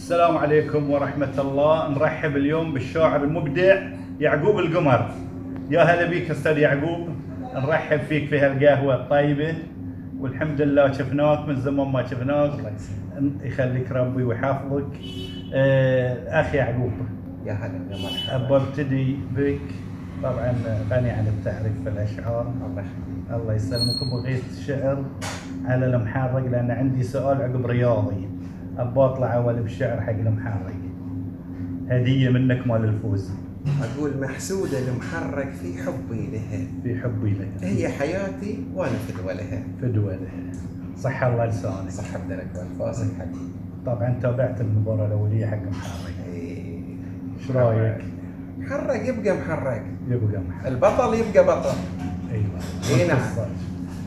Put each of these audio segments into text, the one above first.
السلام عليكم ورحمة الله. نرحب اليوم بالشاعر المبدع يعقوب القمر. يا هلا بيك استاذ يعقوب، نرحب فيك في هالقهوة الطيبة، والحمد لله شفناك من زمان ما شفناك. يخليك ربي ويحفظك. اخي يعقوب، يا هلا يا مرحبا. ابى ابتدي بك، طبعا غني عن التعريف في الاشعار. الله يسلمك. بغيت شعر على المحرق لان عندي سؤال عقب رياضي، ابى اطلع اول بشعر حق المحرق، هديه منك مال الفوز. اقول محسوده المحرق في حبي لها، في حبي لها هي حياتي وانا فدوى لها. فدوى لها. صح الله لسانك. صح بدلك والفاسك حبيبي. طبعا تابعت المباراه الاوليه حق محرق. ايش رايك؟ محرق يبقى محرق، يبقى محرق، البطل يبقى بطل. ايوه اي نعم.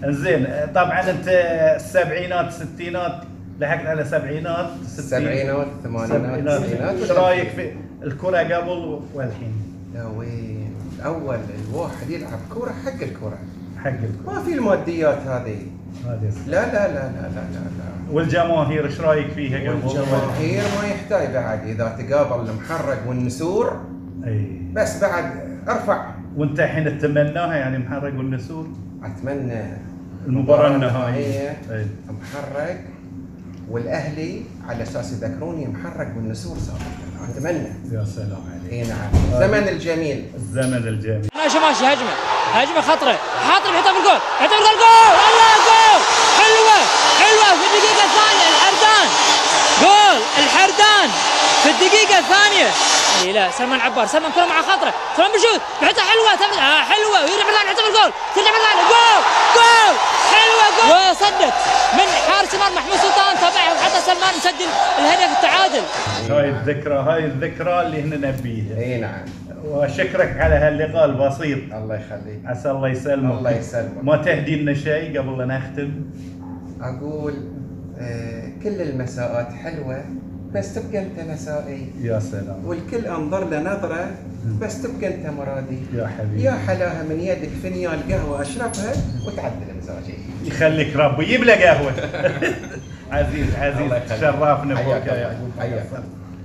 انزين، طبعا انت السبعينات الستينات لحقت على سبعينات السبعينات الثمانينات التسعينات. ايش رايك في الكره قبل والحين؟ لا وين اول الواحد يلعب كوره حق الكوره، حق الكره، ما في الماديات هذه. لا لا لا لا لا لا لا. والجماهير ايش رايك فيها قبل؟ الجماهير ما يحتاج بعد، اذا تقابل المحرق والنسور اي بس بعد ارفع. وانت الحين تتمناها يعني محرق والنسور؟ اتمنى المباراه النهائيه محرق والاهلي على اساس يذكروني محرق والنسور سابقا، اتمنى. يا سلام عليك. اي نعم، الزمن الجميل. الزمن الجميل. ماشي ماشي، هجمه خطره، حاطر بيحطها في الجول، يحطها في الجول، جول! الله جول! حلوه في الدقيقه الثانيه. الحردان جول، الحردان في الدقيقه الثانيه. لا سلمان عبار، سلمان كره مع خطره، سلمان بيشوت بيحطها حلوه، حلوه ويرجع بالله يحطها في الجول، ترجع بالله جول حلوه جول، وصدت من حارس المرمى محمود سلطان، تابعها وحتى سلمان مسجل الهدف التعادل. هاي الذكرى اللي هنا نبيها. اي نعم. وشكرك على هاللقاء البسيط. الله يخليك. عسى الله يسلمك. الله يسلمك. ما تهدي لنا شيء قبل لا نختم؟ اقول كل المساءات حلوه بس تبقى انت مسائي. يا سلام. والكل انظر له نظره بس تبقى انت مرادي. يا حبيبي. يا حلاها من يدك فنيان قهوه اشربها وتعدل مزاجي. يخليك ربي، يجيب له قهوه. عزيز تشرفنا بك يا يعقوب.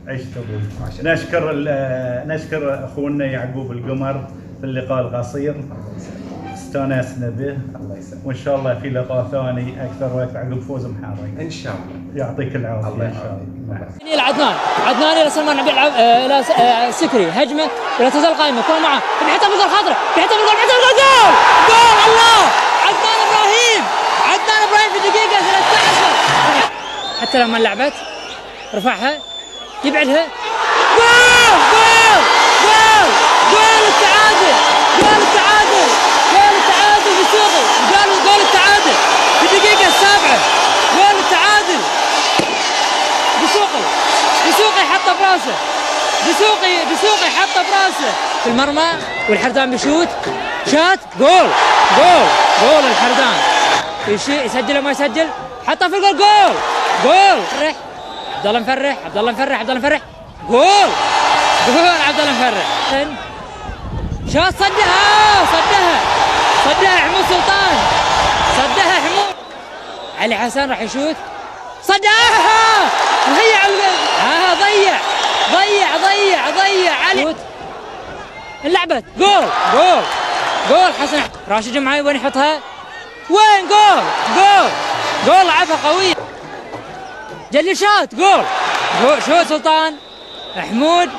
عشت ابوي. نشكر اخونا يعقوب القمر في اللقاء القصير، استانسنا به. الله يسلمك. وان شاء الله في لقاء ثاني اكثر وقت عقب فوز محرق ان شاء الله. يعطيك العافيه. الله ان شاء الله. عدنان الى سلمان عم يلعب الى سكري، هجمه ولا تزال قائمه، كره معه بيحطها في الجول، خاطره بيحطها في الجول، جول الله! عدنان ابراهيم في الدقيقه 13. حتى لما لعبت رفعها يبعدها، جول التعادل بسوقي، جول التعادل في الدقيقة 7، جول التعادل بسوقي حطه براسه، بسوقي حطه براسه في المرمى، والحردان بيشوت، شات جول الحردان، يسجل ما يسجل، حطه في الجول، جول عبد الله مفرح، جول عبد الله مفرح، شاط صدها حمود سلطان، علي حسن راح يشوت، صدها وهي على ضيع علي، لعبت جول حسن راشد جمعي، وين يحطها؟ وين؟ جول لعبها قوية، جلي شاط، جول شوت سلطان حمود،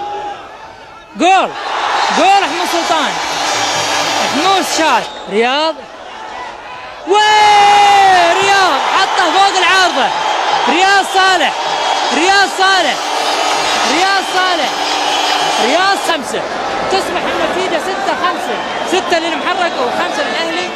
جول حمود سلطان، حمود شاط، رياض حطه فوق العارضة، رياض صالح 5، تصبح النتيجة 6-5، 6 للمحرق و5 للأهلي.